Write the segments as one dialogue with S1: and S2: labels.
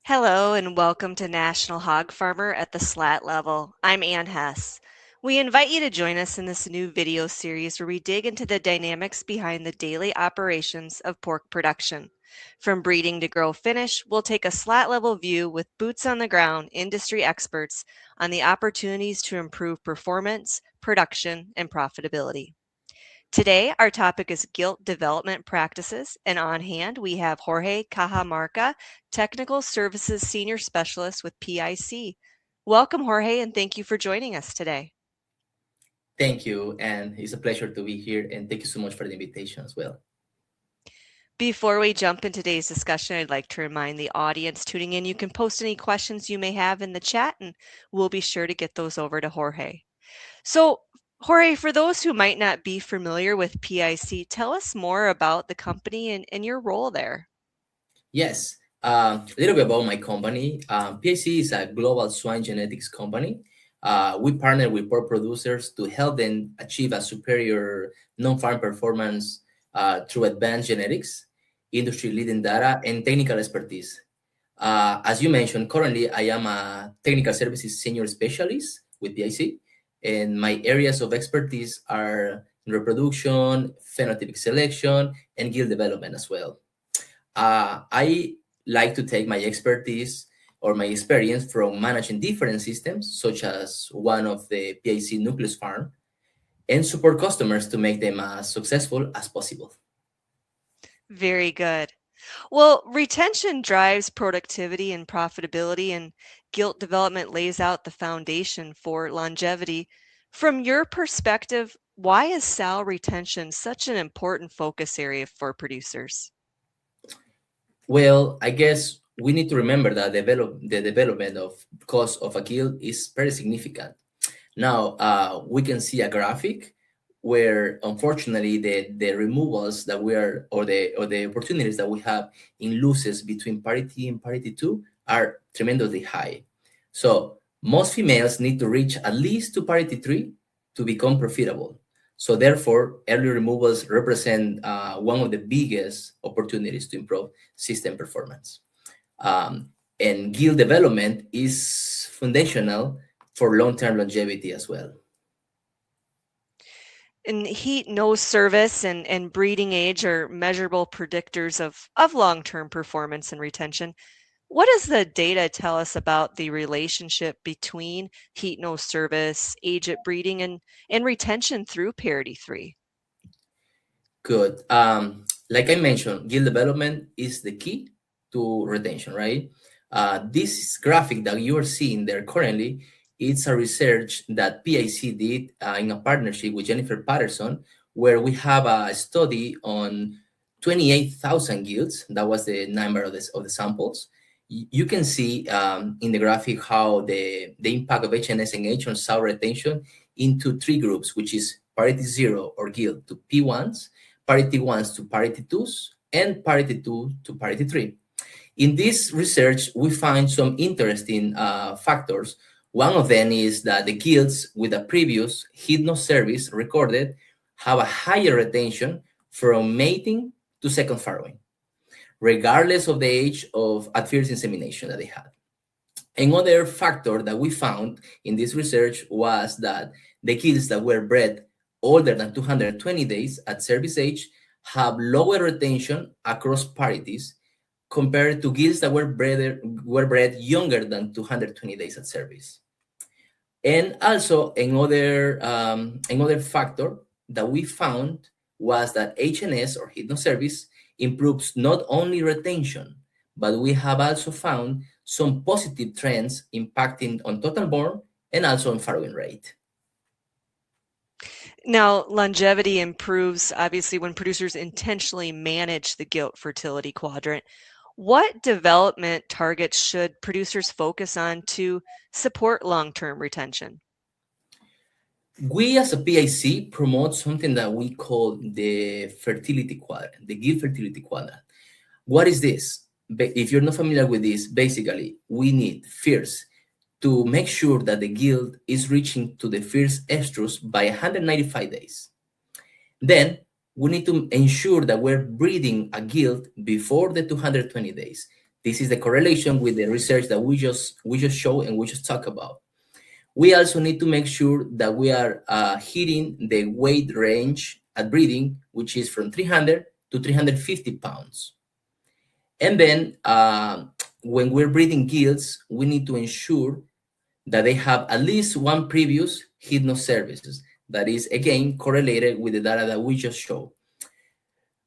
S1: Hello and welcome to National Hog Farmer at the Slat level. I'm Ann Hess. We invite you to join us in this new video series where we dig into the dynamics behind the daily operations of pork production. From breeding to grow finish, we'll take a slat level view with boots on the ground industry experts on the opportunities to improve performance, production, and profitability. Today, our topic is Gilt Development Practices, and on hand we have Jorge Cajamarca, Technical Services Senior Specialist with PIC. Welcome, Jorge, and thank you for joining us today.
S2: Thank you, and it's a pleasure to be here, and thank you so much for the invitation as well.
S1: Before we jump into today's discussion, I'd like to remind the audience tuning in you can post any questions you may have in the chat, and we'll be sure to get those over to Jorge. So, Jorge, for those who might not be familiar with PIC, tell us more about the company and your role there.
S2: Yes, a little bit about my company. PIC is a global swine genetics company. We partner with pork producers to help them achieve a superior non-farm performance through advanced genetics, industry-leading data, and technical expertise. As you mentioned, currently I am a technical services senior specialist with PIC, and my areas of expertise are reproduction, phenotypic selection, and gilt development as well. I like to take my expertise or my experience from managing different systems, such as one of the PIC Nucleus Farm, and support customers to make them as successful as possible.
S1: Very good. Well, retention drives productivity and profitability, and Gilt Development lays out the foundation for longevity. From your perspective, why is sow retention such an important focus area for producers?
S2: Well, I guess we need to remember that the development of cost of a gilt is very significant. Now, we can see a graphic where unfortunately the removals that we are or the opportunities that we have in losses between parity and parity 2 are tremendously high. So most females need to reach at least to parity 3 to become profitable. So therefore, early removals represent one of the biggest opportunities to improve system performance. And gilt development is foundational for long-term longevity as well.
S1: And heat, nose service, and breeding age are measurable predictors of long-term performance and retention. What does the data tell us about the relationship between heat, nose service, age at breeding, and retention through parity 3?
S2: Good. Like I mentioned, gilt development is the key to retention, right? This graphic that you are seeing there currently, it's a research that PIC did in a partnership with Jennifer Patterson, where we have a study on 28,000 gilts. That was the number of the samples. You can see in the graphic how the impact of HNS and H on sow retention into three groups, which is parity 0 or gilt to P1s, parity 1s to parity 2s, and parity 2 to parity 3. In this research, we find some interesting factors. One of them is that the gilts with a previous heat nose service recorded have a higher retention from mating to second farrowing, regardless of the age of at first insemination that they had. Another factor that we found in this research was that the gilts that were bred older than 220 days at service age have lower retention across parities compared to gilts that were bred younger than 220 days at service. And also another factor that we found was that HNS or heat nose service improves not only retention, but we have also found some positive trends impacting on total born and also on farrowing rate.
S1: Now, longevity improves obviously when producers intentionally manage the gilt fertility quadrant. What development targets should producers focus on to support long-term retention?
S2: We as a PIC promote something that we call the fertility quadrant, the gilt fertility quadrant. What is this? If you're not familiar with this, basically, we need first to make sure that the gilt is reaching to the first estrus by 195 days. Then we need to ensure that we're breeding a gilt before the 220 days. This is the correlation with the research that we just show and we just talk about. We also need to make sure that we are hitting the weight range at breeding, which is from 300 to 350 pounds. And then when we're breeding gilts, we need to ensure that they have at least one previous hypno services. That is, again, correlated with the data that we just showed.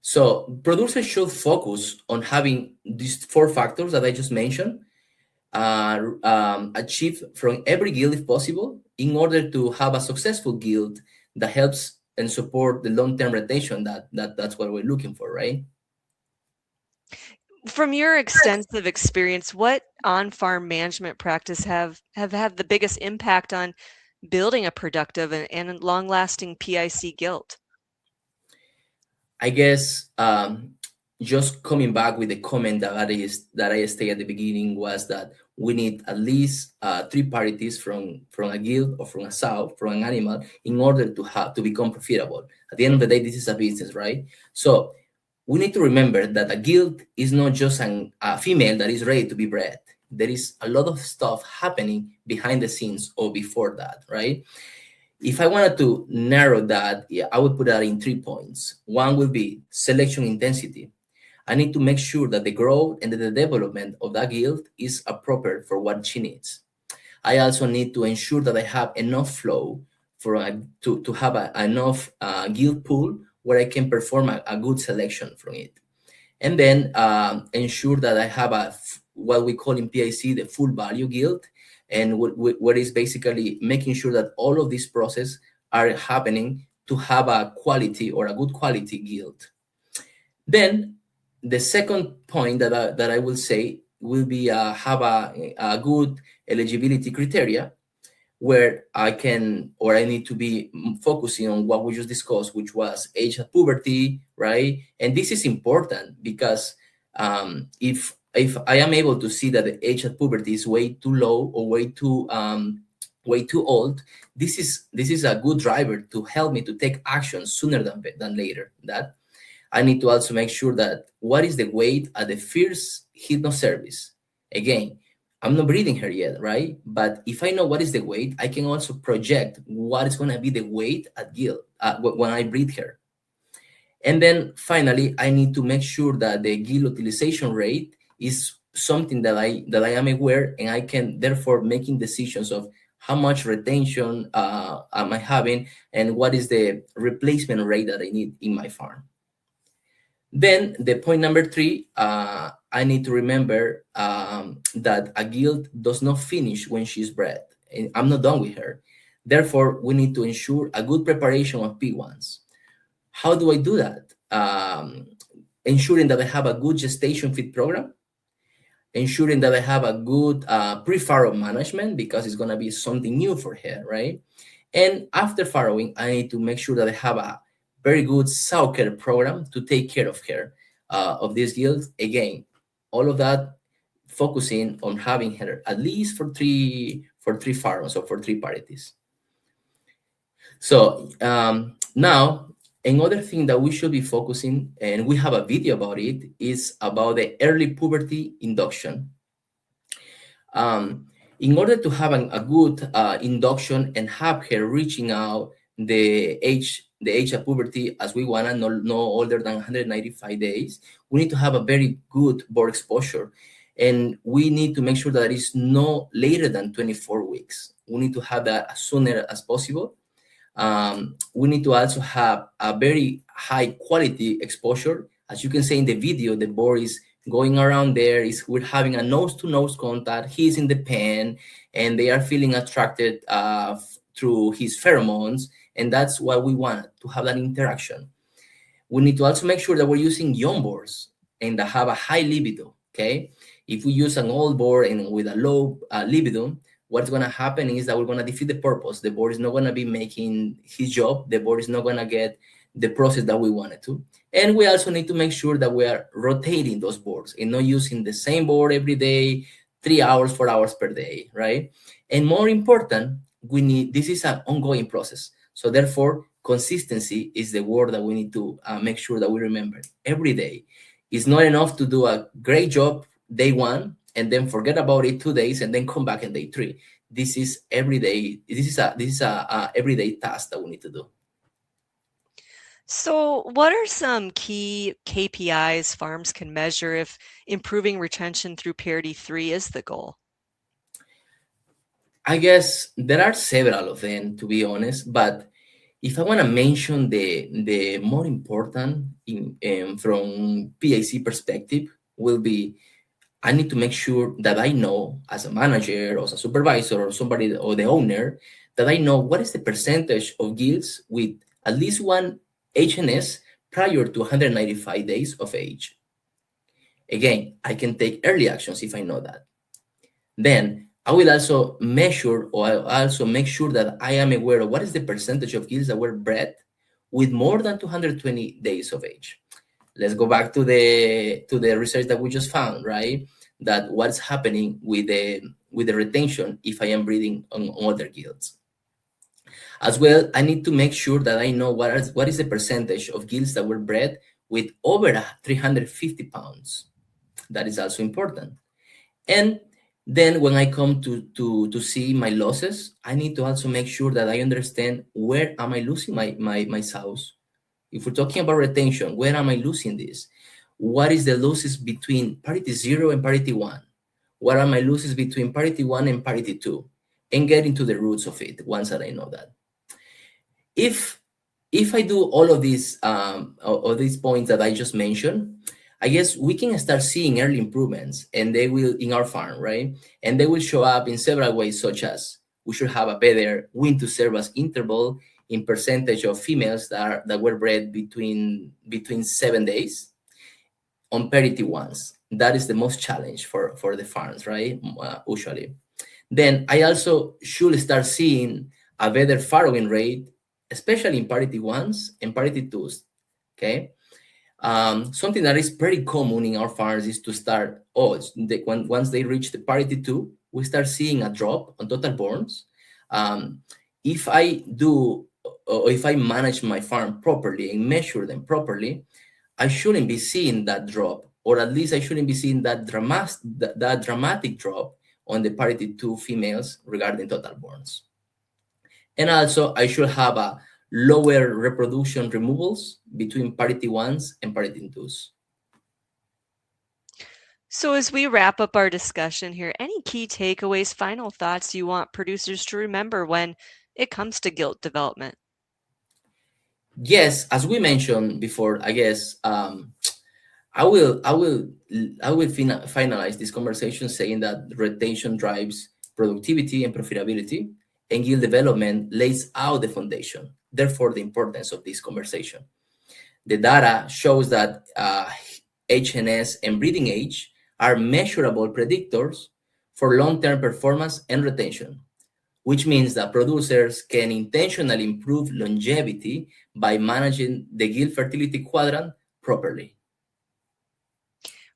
S2: So producers should focus on having these four factors that I just mentioned achieved from every guild if possible in order to have a successful guild that helps and support the long-term retention that's what we're looking for, right?
S1: From your extensive experience, what on-farm management practice have had the biggest impact on building a productive and long-lasting PIC gilt?
S2: I guess just coming back with the comment that I stated at the beginning was that we need at least three parities from a guild or from a sow, from an animal, in order to become profitable. At the end of the day, this is a business, right? So we need to remember that a guild is not just a female that is ready to be bred. There is a lot of stuff happening behind the scenes or before that, right? If I wanted to narrow that, yeah, I would put that in 3 points. One would be selection intensity. I need to make sure that the growth and the development of that guild is appropriate for what she needs. I also need to ensure that I have enough flow to have enough guild pool where I can perform a good selection from it. And then ensure that I have what we call in PIC the full value guild, and what is basically making sure that all of these processes are happening to have a quality or a good quality guild. Then the second point that I will say will be have a good eligibility criteria where I can or I need to be focusing on what we just discussed, which was age at puberty, right? And this is important because if I am able to see that the age at puberty is way too low or way too old, this is a good driver to help me to take action sooner than later. That I need to also make sure that what is the weight at the first hypno service. Again, I'm not breeding her yet, right? But if I know what is the weight, I can also project what is going to be the weight at guild when I breed her. And then finally, I need to make sure that the guild utilization rate is something that I am aware, and I can therefore making decisions of how much retention am I having and what is the replacement rate that I need in my farm. Then the point number 3, I need to remember that a guild does not finish when she's bred. And I'm not done with her. Therefore, we need to ensure a good preparation of P1s. How do I do that? Ensuring that I have a good gestation feed program, ensuring that I have a good pre-farrow management because it's going to be something new for her, right? And after farrowing, I need to make sure that I have a very good sow care program to take care of her, of this guild. Again, all of that focusing on having her at least for three farrows or for 3 parities. So now, another thing that we should be focusing, and we have a video about it, is about the early puberty induction. In order to have a good induction and have her reaching out the age of puberty as we want to, no older than 195 days, we need to have a very good board exposure. And we need to make sure that it's no later than 24 weeks. We need to have that as sooner as possible. We need to also have a very high quality exposure. As you can see in the video, the board is going around there, we're having a nose-to-nose contact. He's in the pen, and they are feeling attracted through his pheromones, and that's what we want, to have that interaction. We need to also make sure that we're using young boars and that have a high libido, okay? If we use an old boar and with a low libido, what's going to happen is that we're going to defeat the purpose. The board is not going to be making his job. The board is not going to get the process that we wanted to. And we also need to make sure that we are rotating those boards and not using the same board every day, 3 hours, 4 hours per day, right? And more important, this is an ongoing process. So therefore, consistency is the word that we need to make sure that we remember every day. It's not enough to do a great job day one and then forget about it 2 days and then come back in day three. This is every day. This is a everyday task that we need to do.
S1: So, what are some key KPIs farms can measure if improving retention through parity 3 is the goal?
S2: I guess there are several of them, to be honest, but if I want to mention the more important from PIC perspective will be I need to make sure that I know as a manager or as a supervisor or somebody or the owner that I know what is the percentage of gilts with at least one HNS prior to 195 days of age. Again, I can take early actions if I know that. Then I will also measure or I also make sure that I am aware of what is the percentage of gilts that were bred with more than 220 days of age. Let's go back to the research that we just found, right? That what's happening with the retention if I am breeding on other gilts. As well, I need to make sure that I know what is the percentage of gilts that were bred with over 350 pounds. That is also important. And then when I come to see my losses, I need to also make sure that I understand where am I losing my sows. If we're talking about retention, where am I losing this? What is the losses between parity 0 and parity 1? What are my losses between parity 1 and parity 2? And get into the roots of it once that I know that. If I do all of these points that I just mentioned, I guess we can start seeing early improvements, and they will in our farm, right? And they will show up in several ways, such as we should have a better win to service interval in percentage of females that were bred between 7 days on parity ones. That is the most challenge for the farms, right? Usually. Then I also should start seeing a better farrowing rate, especially in parity ones and parity twos. Okay. Something that is pretty common in our farms is to start, once they reach the parity two, we start seeing a drop on total borns. If I do, or if I manage my farm properly and measure them properly, I shouldn't be seeing that drop, or at least I shouldn't be seeing that dramatic drop on the parity two females regarding total borns. And also, I should have a lower reproduction removals between parity ones and parity twos.
S1: So, as we wrap up our discussion here, any key takeaways, final thoughts you want producers to remember when it comes to gilt development?
S2: Yes, as we mentioned before, I guess I will I will I will finalize this conversation saying that retention drives productivity and profitability, and yield development lays out the foundation. Therefore, the importance of this conversation. The data shows that HNS and breeding age are measurable predictors for long-term performance and retention, which means that producers can intentionally improve longevity by managing the gilt fertility quadrant properly.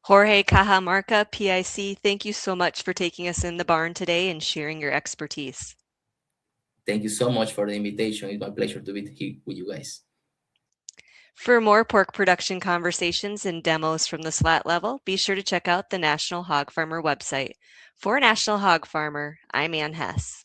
S1: Jorge Cajamarca, PIC, thank you so much for taking us in the barn today and sharing your expertise.
S2: Thank you so much for the invitation. It's my pleasure to be here with you guys.
S1: For more pork production conversations and demos from the slat level, be sure to check out the National Hog Farmer website. For National Hog Farmer, I'm Ann Hess.